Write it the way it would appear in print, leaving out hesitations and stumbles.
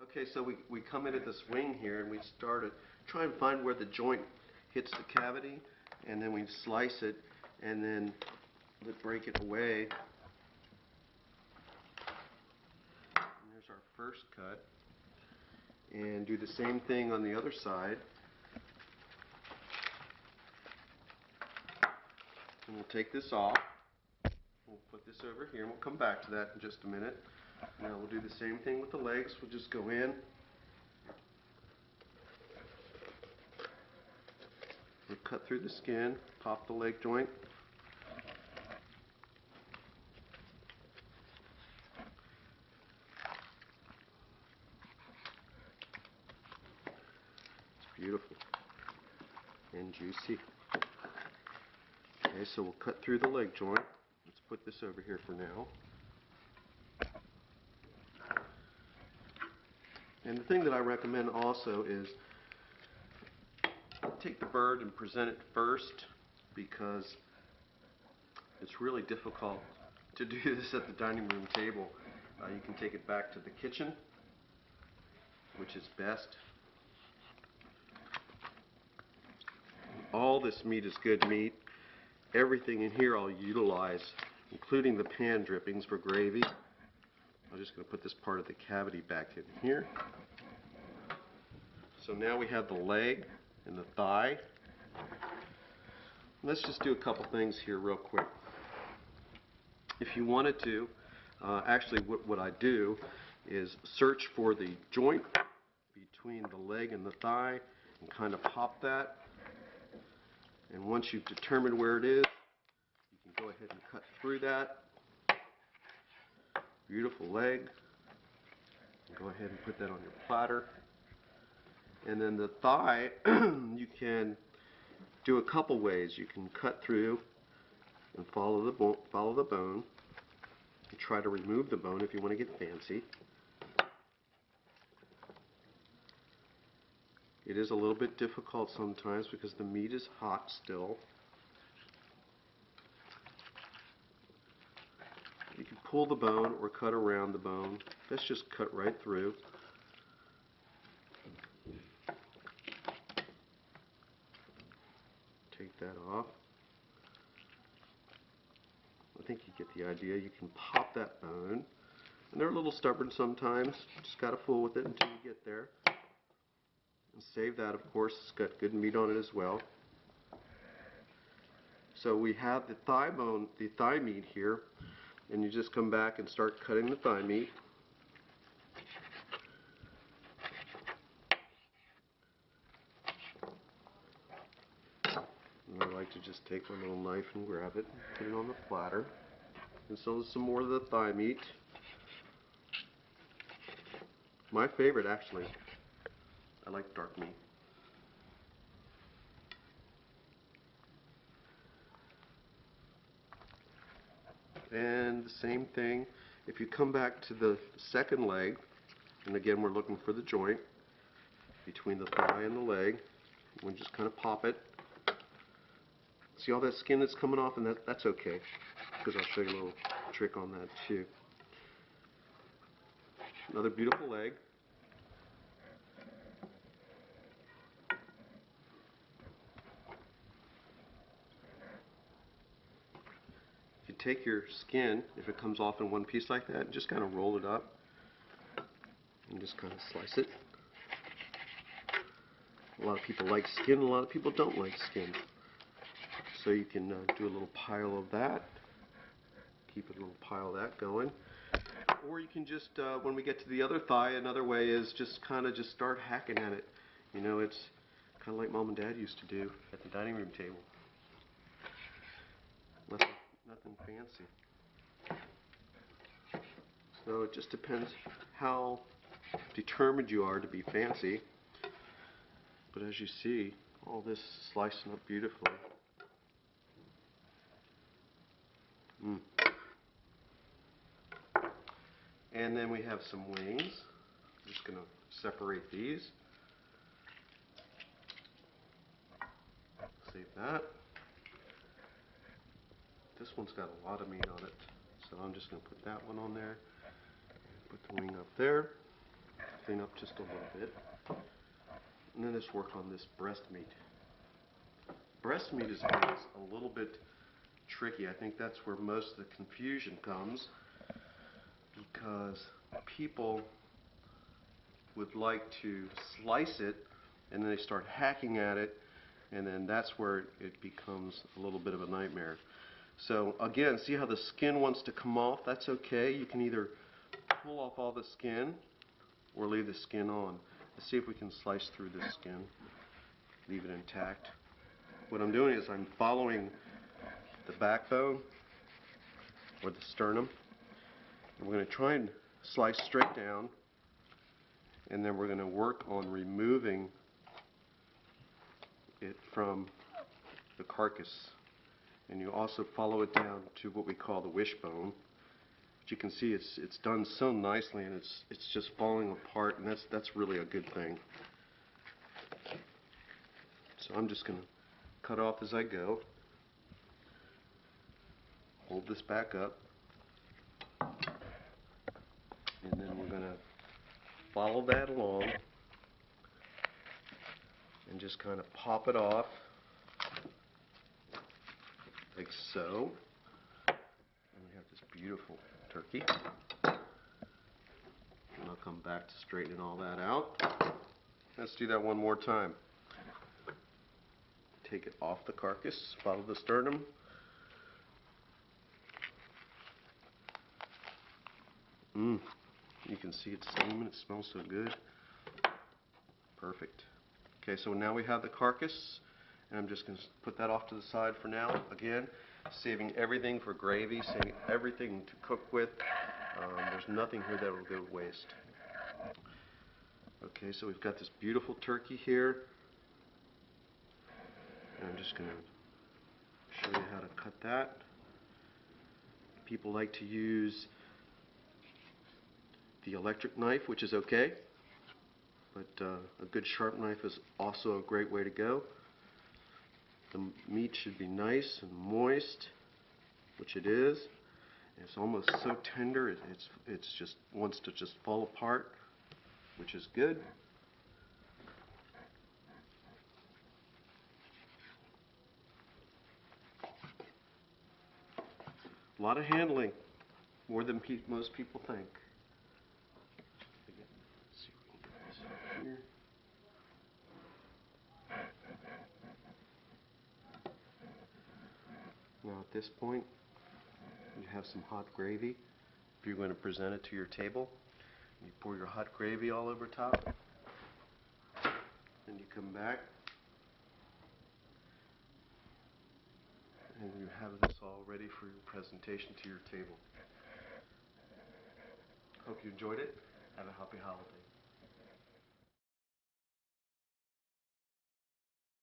Okay, so we come into this wing here and we try and find where the joint hits the cavity, and then we slice it and then break it away. And there's our first cut. And do the same thing on the other side. And we'll take this off. We'll put this over here, and we'll come back to that in just a minute. Now we'll do the same thing with the legs. We'll just go in. We'll cut through the skin, pop the leg joint. It's beautiful and juicy. Okay, so we'll cut through the leg joint. Let's put this over here for now. And the thing that I recommend also is take the bird and present it first, because it's really difficult to do this at the dining room table. You can take it back to the kitchen, which is best. All this meat is good meat. Everything in here I'll utilize, including the pan drippings for gravy. I'm just going to put this part of the cavity back in here. So now we have the leg and the thigh. Let's just do a couple things here real quick. If you wanted to, actually what I do is search for the joint between the leg and the thigh and kind of pop that. And once you've determined where it is, you can go ahead and cut through that. Beautiful leg. Go ahead and put that on your platter. And then the thigh, you can do a couple ways. You can cut through and follow the bone. You try to remove the bone if you want to get fancy. It is a little bit difficult sometimes because the meat is hot still. You can pull the bone or cut around the bone. Let's just cut right through. Take that off. I think you get the idea. You can pop that bone. And they're a little stubborn sometimes. Just got to fool with it until you get there. And save that, of course. It's got good meat on it as well. So we have the thigh bone, the thigh meat here, and you just come back and start cutting the thigh meat. And I like to just take my little knife and grab it and put it on the platter. And so there's some more of the thigh meat. My favorite, actually. I like dark meat. And the same thing, if you come back to the second leg, and again we're looking for the joint between the thigh and the leg, we just kind of pop it. See all that skin that's coming off, and that's okay, because I'll show you a little trick on that too. Another beautiful leg. You take your skin, if it comes off in one piece like that, and just kind of roll it up and just kind of slice it. A lot of people like skin, a lot of people don't like skin. So you can do a little pile of that, keep a little pile of that going. Or you can just, when we get to the other thigh, another way is just kind of just start hacking at it. You know, it's kind of like Mom and Dad used to do at the dining room table. Nothing fancy. So it just depends how determined you are to be fancy. But as you see, all this is slicing up beautifully. And then we have some wings. I'm just going to separate these. Save that. This one's got a lot of meat on it, so I'm just going to put that one on there. Put the wing up there. clean up just a little bit. And then let's work on this breast meat. Breast meat is always a little bit tricky. I think that's where most of the confusion comes, because people would like to slice it and then they start hacking at it, and then that's where it becomes a little bit of a nightmare. So again, see how the skin wants to come off? That's okay. You can either pull off all the skin or leave the skin on. Let's see if we can slice through the skin, leave it intact. What I'm doing is I'm following the backbone or the sternum, and we're going to try and slice straight down, and then we're going to work on removing it from the carcass. And you also follow it down to what we call the wishbone. But you can see it's done so nicely, and it's just falling apart, and that's really a good thing. So I'm just going to cut off as I go. Hold this back up, and then we're going to follow that along and just kind of pop it off like so. And we have this beautiful turkey. And I'll come back to straightening all that out. Let's do that one more time. Take it off the carcass, follow the sternum. You can see it's steaming, it smells so good. Perfect. Okay, so now we have the carcass, and I'm just going to put that off to the side for now. Again, saving everything for gravy, saving everything to cook with. There's nothing here that will go to waste. Okay, so we've got this beautiful turkey here, and I'm just going to show you how to cut that. People like to use the electric knife, which is okay, but a good sharp knife is also a great way to go. The meat should be nice and moist, which it is. It's almost so tender it's just wants to just fall apart, which is good. A lot of handling, more than most people think. Let's see if we can get this here. Now at this point, you have some hot gravy. If you're going to present it to your table, you pour your hot gravy all over top, and you come back, and you have this all ready for your presentation to your table. Hope you enjoyed it. Have a happy holiday.